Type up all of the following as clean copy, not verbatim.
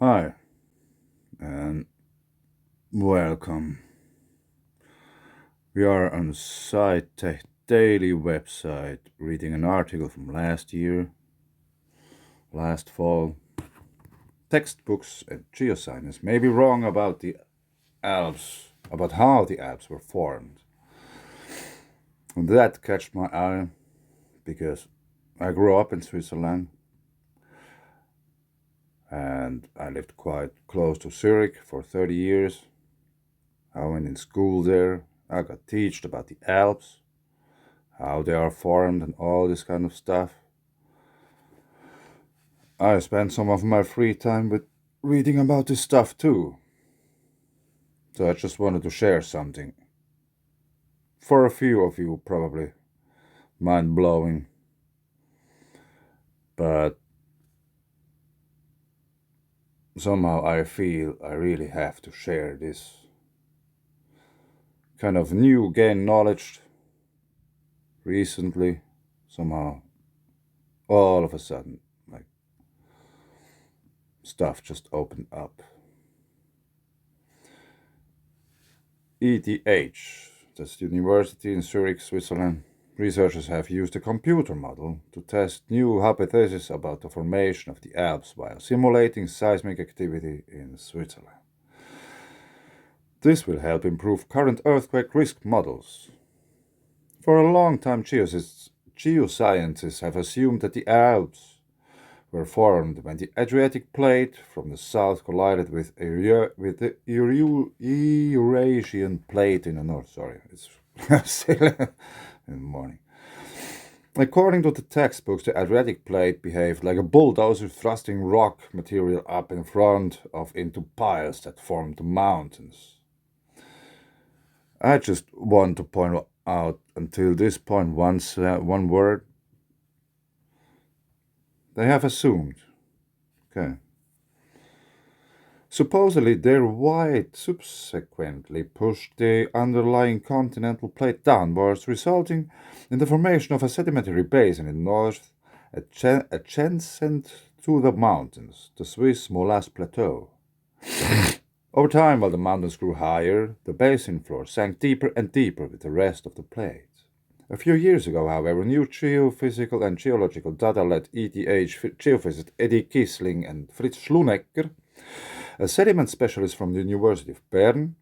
Hi, and welcome. We are on SciTech Daily website reading an article from last year, last fall. Textbooks and geoscience may be wrong about the Alps, about how the Alps were formed. And that catched my eye because I grew up in Switzerland and I lived quite close to Zurich for 30 years. I went in school there. I got taught about the Alps, how they are formed, and all this kind of stuff. I spend some of my free time with reading about this stuff too. So I just wanted to share something. For a few of you, probably mind blowing, but somehow I feel I really have to share this kind of new gain knowledge recently. Somehow, all of a sudden, like stuff just opened up. ETH, that's the University in Zurich, Switzerland. Researchers have used a computer model to test new hypotheses about the formation of the Alps while simulating seismic activity in Switzerland. This will help improve current earthquake risk models. For a long time, geoscientists have assumed that the Alps were formed when the Adriatic plate from the south collided with the Eurasian plate in the north. Sorry, it's still in the morning. According to the textbooks, the Adriatic plate behaved like a bulldozer thrusting rock material up in front of into piles that formed the mountains. I just want to point out until this point one word they have assumed. Okay. Supposedly, their weight subsequently pushed the underlying continental plate downwards, resulting in the formation of a sedimentary basin in the north adjacent to the mountains, the Swiss Molas Plateau. Over time, while the mountains grew higher, the basin floor sank deeper and deeper with the rest of the plate. A few years ago, however, new geophysical and geological data led ETH geophysicist Eddie Kiesling and Fritz Schlunecker, a sediment specialist from the University of Bern,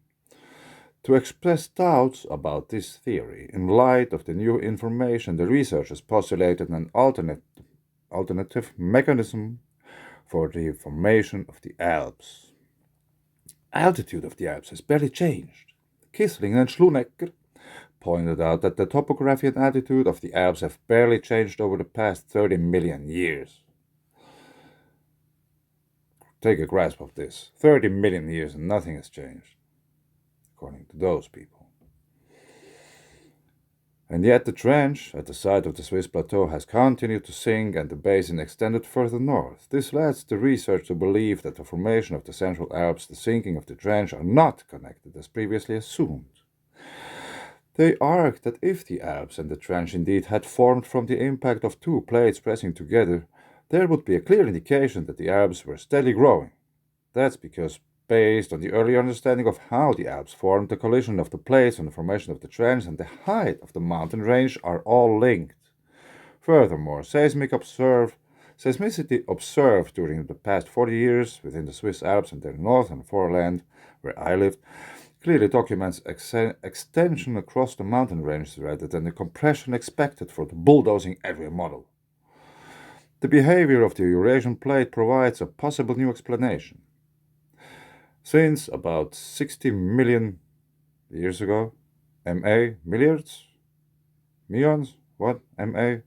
to express doubts about this theory. In light of the new information, the researchers postulated an alternative mechanism for the formation of the Alps. Altitude of the Alps has barely changed. Kissling and Schlunecker pointed out that the topography and altitude of the Alps have barely changed over the past 30 million years. Take a grasp of this. 30 million years and nothing has changed, according to those people. And yet the trench at the side of the Swiss plateau has continued to sink and the basin extended further north. This leads the research to believe that the formation of the Central Alps, the sinking of the trench, are not connected as previously assumed. They argue that if the Alps and the trench indeed had formed from the impact of two plates pressing together, there would be a clear indication that the Alps were steadily growing. That's because, based on the early understanding of how the Alps formed, the collision of the plates and the formation of the trench and the height of the mountain range are all linked. Furthermore, seismicity observed during the past 40 years within the Swiss Alps and their northern foreland, where I lived, clearly documents extension across the mountain range rather than the compression expected for the bulldozing Adria model. The behavior of the Eurasian plate provides a possible new explanation. Since about 60 million years ago, MA, milliards? Millions? What? MA?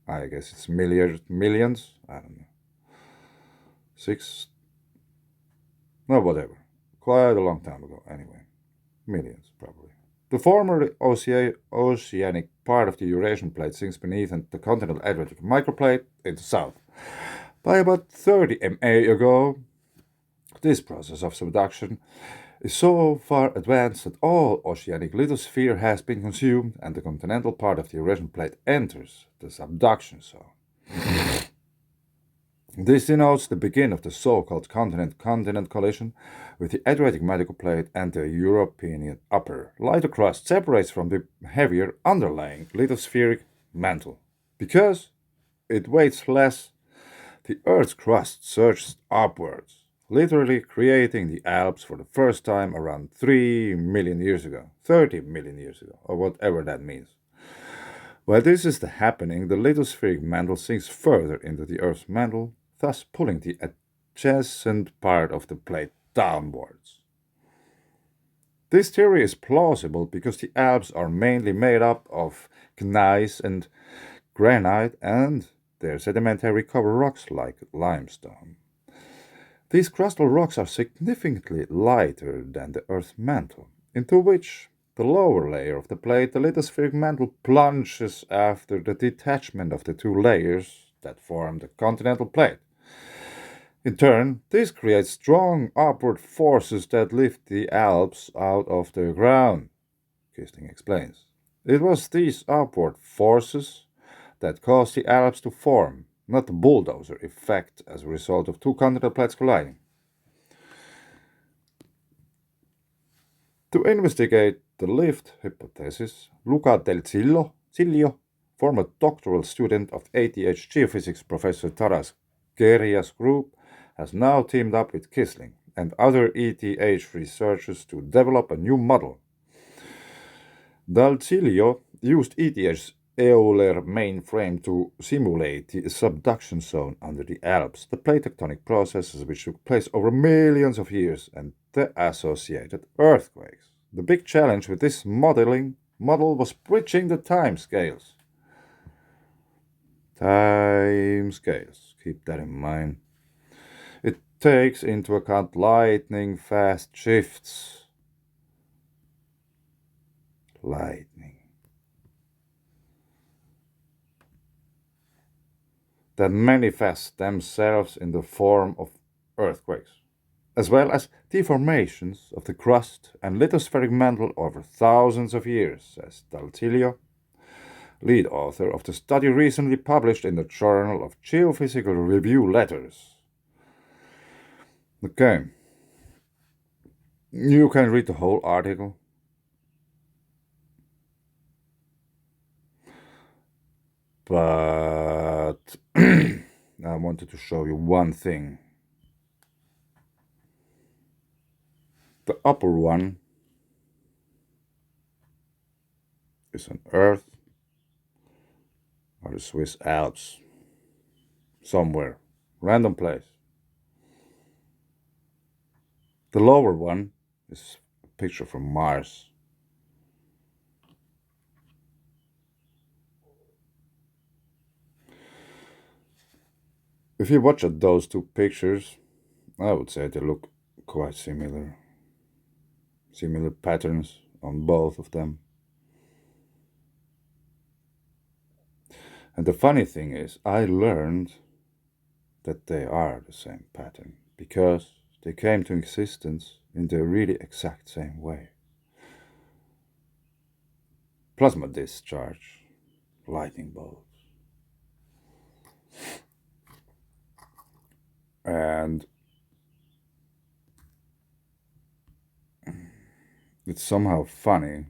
I guess it's millions? I don't know. Six? No, whatever. Quite a long time ago, anyway. Millions, probably. The former oceanic part of the Eurasian plate sinks beneath the continental Adriatic microplate in the south. By about 30 MA ago, this process of subduction is so far advanced that all oceanic lithosphere has been consumed and the continental part of the Eurasian plate enters the subduction zone. This denotes the beginning of the so-called continent-continent collision, with the Adriatic medical plate and the European upper. Lighter crust separates from the heavier underlying lithospheric mantle. Because it weighs less, the Earth's crust surges upwards, literally creating the Alps for the first time around 3 million years ago, 30 million years ago, or whatever that means. While this is the happening, the lithospheric mantle sinks further into the Earth's mantle, thus pulling the adjacent part of the plate downwards. This theory is plausible because the Alps are mainly made up of gneiss and granite and their sedimentary cover rocks like limestone. These crustal rocks are significantly lighter than the Earth's mantle, into which the lower layer of the plate, the lithospheric mantle, plunges after the detachment of the two layers that form the continental plate. In turn, this creates strong upward forces that lift the Alps out of the ground, Kisting explains. It was these upward forces that caused the Alps to form, not the bulldozer effect as a result of two continental plates colliding. To investigate the lift hypothesis, Luca del Ciglio, former doctoral student of ATH geophysics professor Taras Geria's group, has now teamed up with Kisling and other ETH researchers to develop a new model. Del Ciglio used ETH's Euler mainframe to simulate the subduction zone under the Alps, the plate tectonic processes which took place over millions of years, and the associated earthquakes. The big challenge with this model was bridging the time scales. Time scales, keep that in mind. It takes into account lightning fast shifts. Lightning. That manifest themselves in the form of earthquakes, as well as deformations of the crust and lithospheric mantle over thousands of years, says Daltilio, lead author of the study recently published in the Journal of Geophysical Review Letters. Okay, you can read the whole article. But I wanted to show you one thing. The upper one is on Earth or the Swiss Alps. Somewhere. Random place. The lower one is a picture from Mars. If you watch at those two pictures, I would say they look quite similar. Similar patterns on both of them. And the funny thing is, I learned that they are the same pattern because they came to existence in the really exact same way. Plasma discharge, lightning bolts. And it's somehow funny.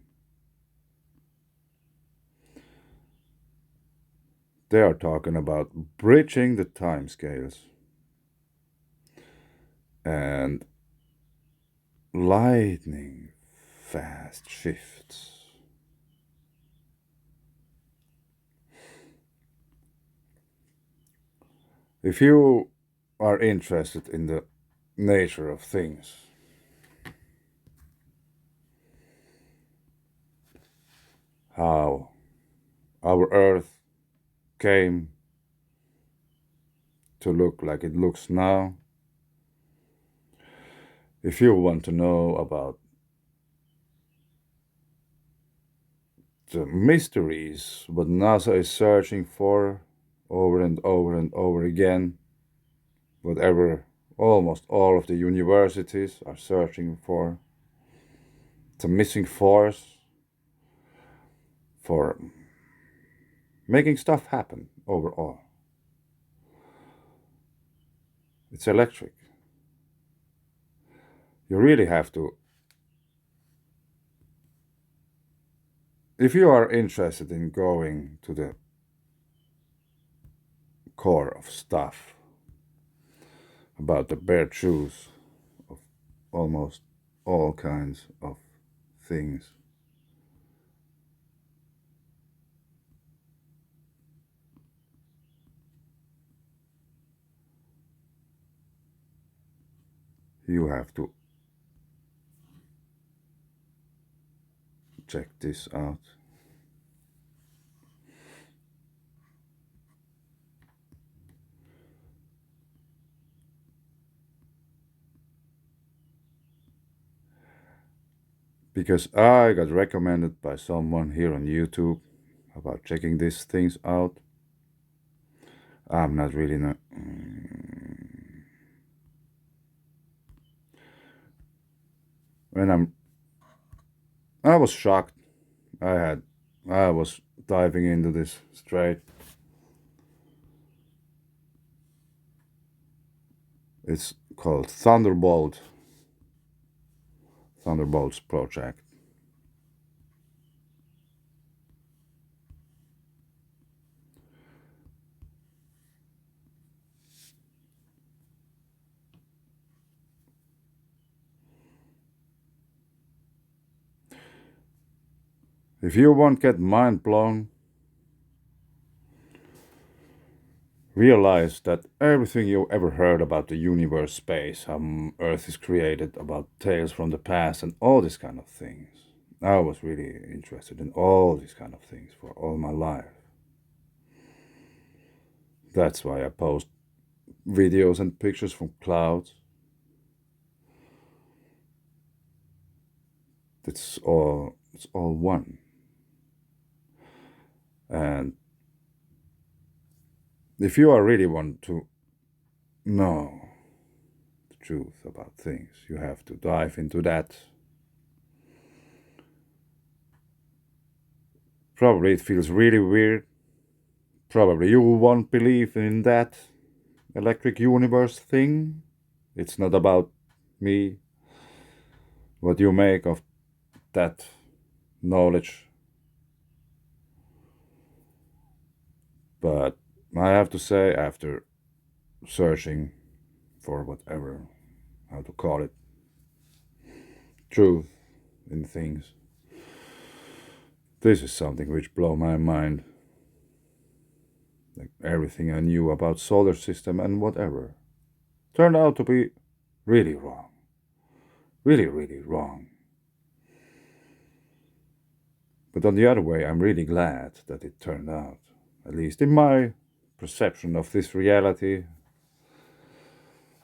They are talking about bridging the time scales and lightning fast shifts. If you are interested in the nature of things, how our Earth came to look like it looks now, if you want to know about the mysteries what NASA is searching for over and over and over again, whatever almost all of the universities are searching for, the missing force for making stuff happen overall. It's electric. You really have to. If you are interested in going to the core of stuff about the bare truth of almost all kinds of things, you have to check this out. Because I got recommended by someone here on YouTube about checking these things out. I'm not really not, when I was shocked. I had I was diving into this straight. It's called Thunderbolts project. If you won't get mind blown, realize that everything you ever heard about the universe, space, how Earth is created, about tales from the past, and all these kind of things. I was really interested in all these kind of things for all my life. That's why I post videos and pictures from clouds. It's all one. And if you are really want to know the truth about things, you have to dive into that. Probably it feels really weird. Probably you won't believe in that electric universe thing. It's not about me, what you make of that knowledge. But I have to say, after searching for whatever, how to call it, truth in things, this is something which blow my mind. Like everything I knew about solar system and whatever turned out to be really wrong. Really, really wrong. But on the other way, I'm really glad that it turned out, at least in my perception of this reality,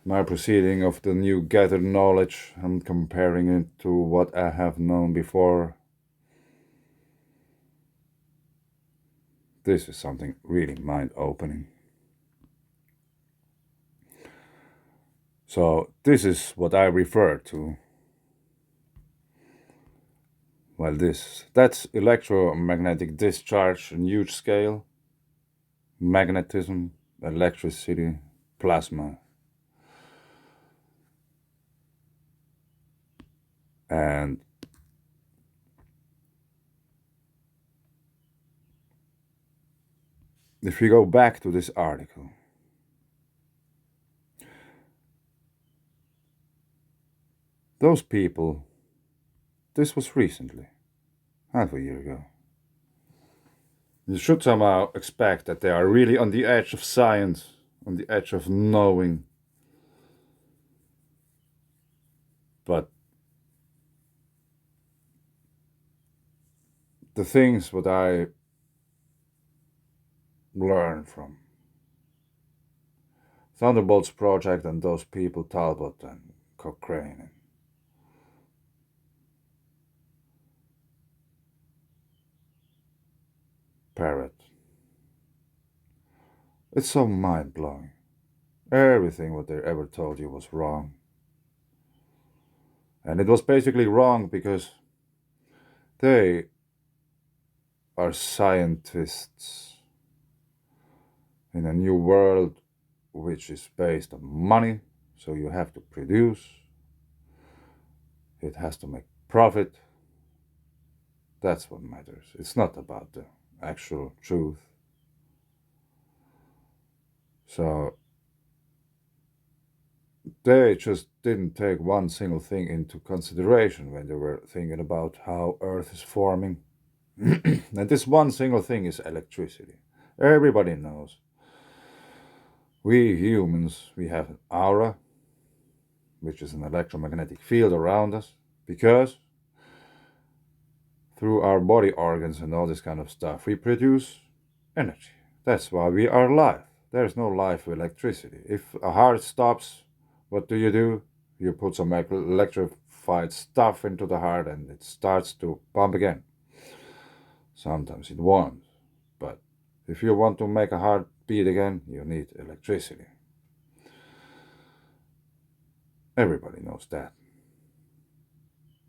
my proceeding of the new gathered knowledge and comparing it to what I have known before. This is something really mind opening. So, this is what I refer to. Well, that's electromagnetic discharge on huge scale, magnetism, electricity, plasma. And if we go back to this article, those people, this was recently, half a year ago. You should somehow expect that they are really on the edge of science, on the edge of knowing. But the things what I learned from Thunderbolts project and those people, Talbot and Cochrane and Parrott, it's so mind blowing. Everything what they ever told you was wrong. And it was basically wrong because they are scientists in a new world which is based on money, so you have to produce, it has to make profit. That's what matters. It's not about the actual truth. So they just didn't take one single thing into consideration when they were thinking about how Earth is forming. And this one single thing is electricity. Everybody knows. We humans, we have an aura, which is an electromagnetic field around us, because through our body organs and all this kind of stuff, we produce energy. That's why we are alive. There's no life with electricity. If a heart stops, what do? You put some electrified stuff into the heart and it starts to pump again. Sometimes it won't. But if you want to make a heart beat again, you need electricity. Everybody knows that.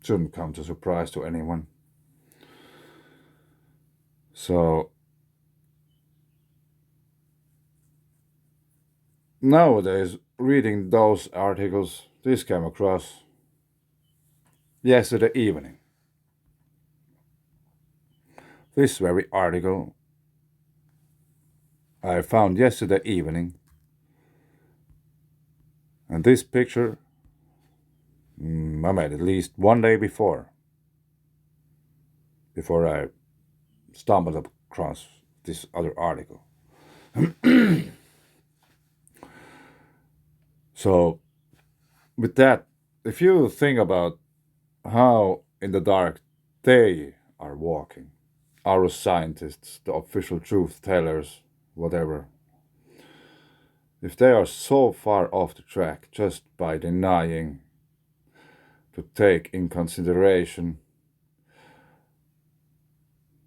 Shouldn't come to surprise to anyone. So nowadays, reading those articles, this came across yesterday evening. This very article I found yesterday evening, and this picture I made at least one day before I stumbled across this other article. So, with that, if you think about how in the dark they are walking, our scientists, the official truth tellers, whatever, if they are so far off the track just by denying to take in consideration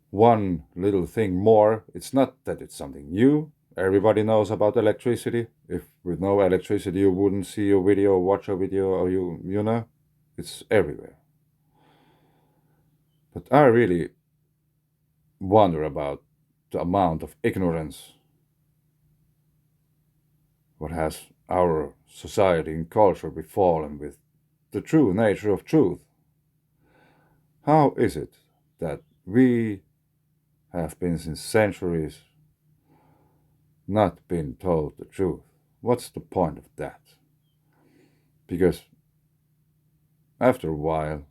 one little thing more, it's not that it's something new. Everybody knows about electricity. If with no electricity you wouldn't see a video, watch a video, or you know, it's everywhere. But I really wonder about the amount of ignorance what has our society and culture befallen with the true nature of truth. How is it that we have been since centuries not been told the truth? What's the point of that? Because after a while,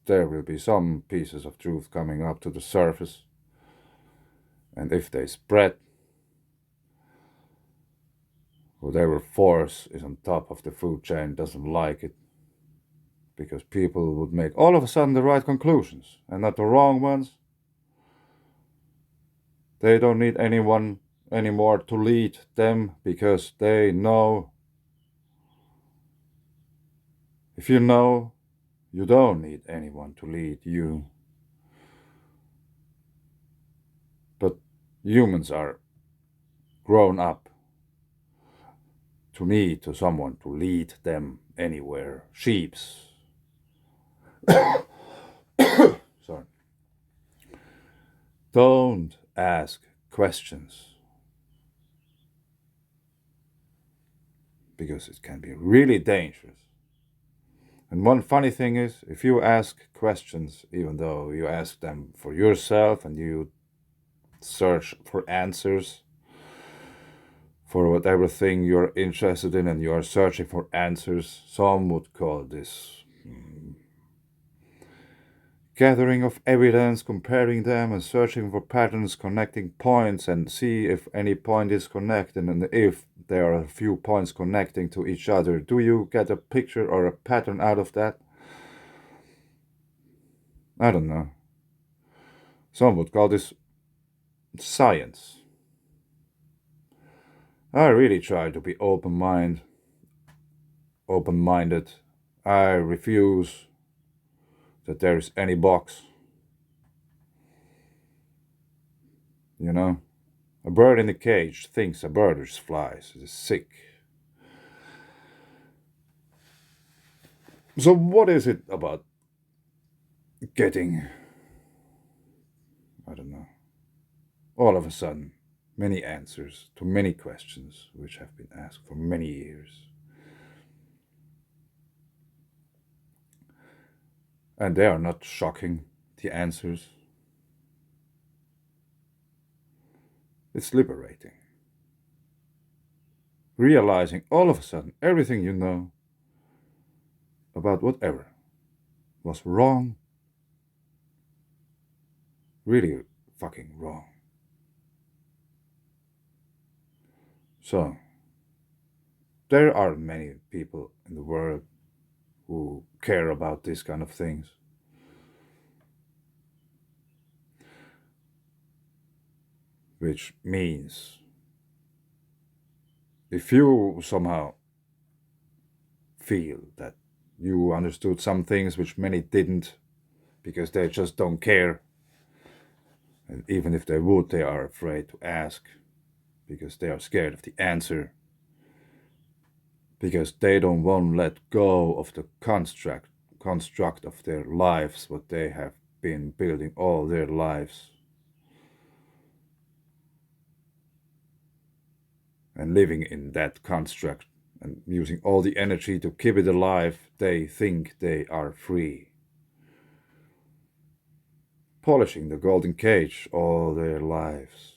there will be some pieces of truth coming up to the surface, and if they spread, whatever force is on top of the food chain doesn't like it, because people would make all of a sudden the right conclusions and not the wrong ones. They don't need anyone anymore to lead them because they know. If you know, you don't need anyone to lead you. But humans are grown up to need to someone to lead them anywhere. Sheeps. Sorry. Don't ask questions because it can be really dangerous. And one funny thing is, if you ask questions, even though you ask them for yourself and you search for answers for whatever thing you're interested in and you are searching for answers, some would call this gathering of evidence, comparing them and searching for patterns, connecting points and see if any point is connected, and if there are a few points connecting to each other, do you get a picture or a pattern out of that? I don't know. Some would call this science. I really try to be open-minded. I refuse that there is any box. You know? A bird in a cage thinks a bird just flies. It is sick. So what is it about getting, I don't know, all of a sudden many answers to many questions which have been asked for many years. And they are not shocking, the answers. It's liberating. Realizing all of a sudden everything you know about whatever was wrong, really fucking wrong. So, there are many people in the world who care about these kind of things. Which means if you somehow feel that you understood some things which many didn't because they just don't care, and even if they would, they are afraid to ask because they are scared of the answer, because they don't want to let go of the construct of their lives, what they have been building all their lives and living in that construct and using all the energy to keep it alive. They think they are free, polishing the golden cage all their lives.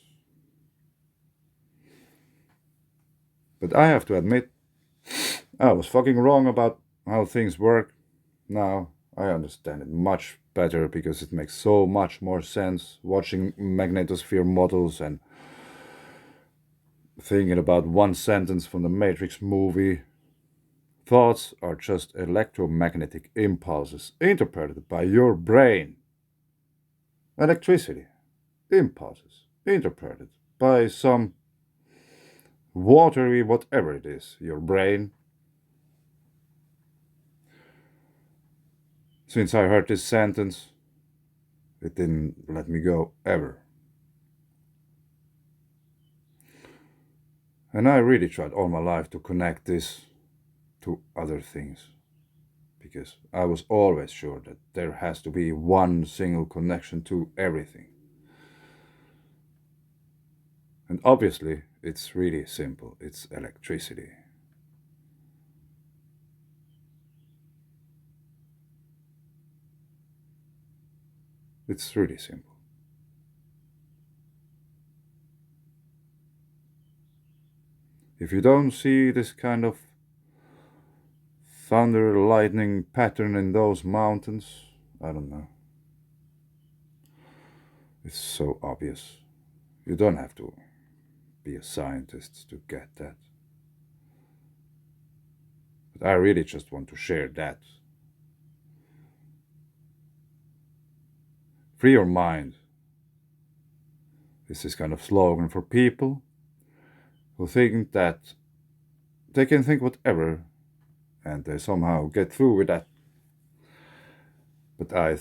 But I have to admit, I was fucking wrong about how things work. Now I understand it much better because it makes so much more sense watching magnetosphere models and thinking about one sentence from the Matrix movie. Thoughts are just electromagnetic impulses interpreted by your brain. Electricity, impulses interpreted by some watery whatever it is, your brain. Since I heard this sentence, it didn't let me go ever. And I really tried all my life to connect this to other things. Because I was always sure that there has to be one single connection to everything. And obviously, it's really simple. It's electricity. It's really simple. If you don't see this kind of thunder lightning pattern in those mountains, I don't know. It's so obvious. You don't have to be a scientist to get that. But I really just want to share that. Free your mind is this kind of slogan for people who think that they can think whatever and they somehow get through with that. But I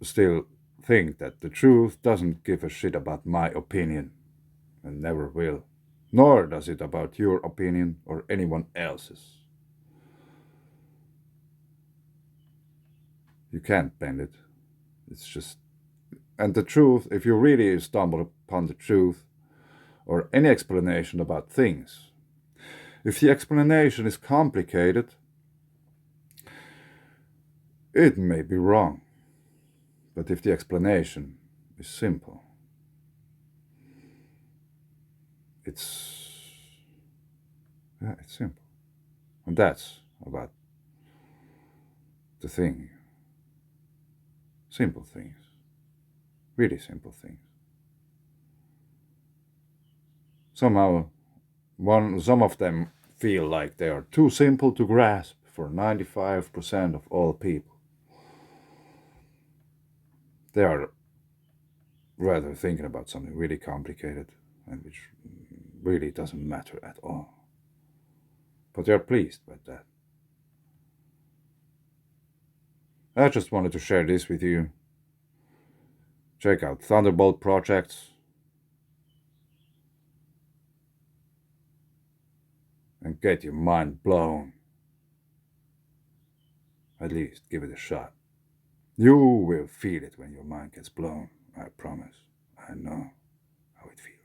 still think that the truth doesn't give a shit about my opinion and never will. Nor does it about your opinion or anyone else's. You can't bend it. It's just. And the truth, if you really stumble upon the truth or any explanation about things, if the explanation is complicated, it may be wrong. But if the explanation is simple, it's it's simple. And that's about the thing. Simple things. Really simple things. Somehow some of them feel like they are too simple to grasp for 95% of all people. They are rather thinking about something really complicated and which really doesn't matter at all. But they're pleased with that. I just wanted to share this with you. Check out Thunderbolt projects and get your mind blown. At least give it a shot. You will feel it when your mind gets blown. I promise. I know how it feels.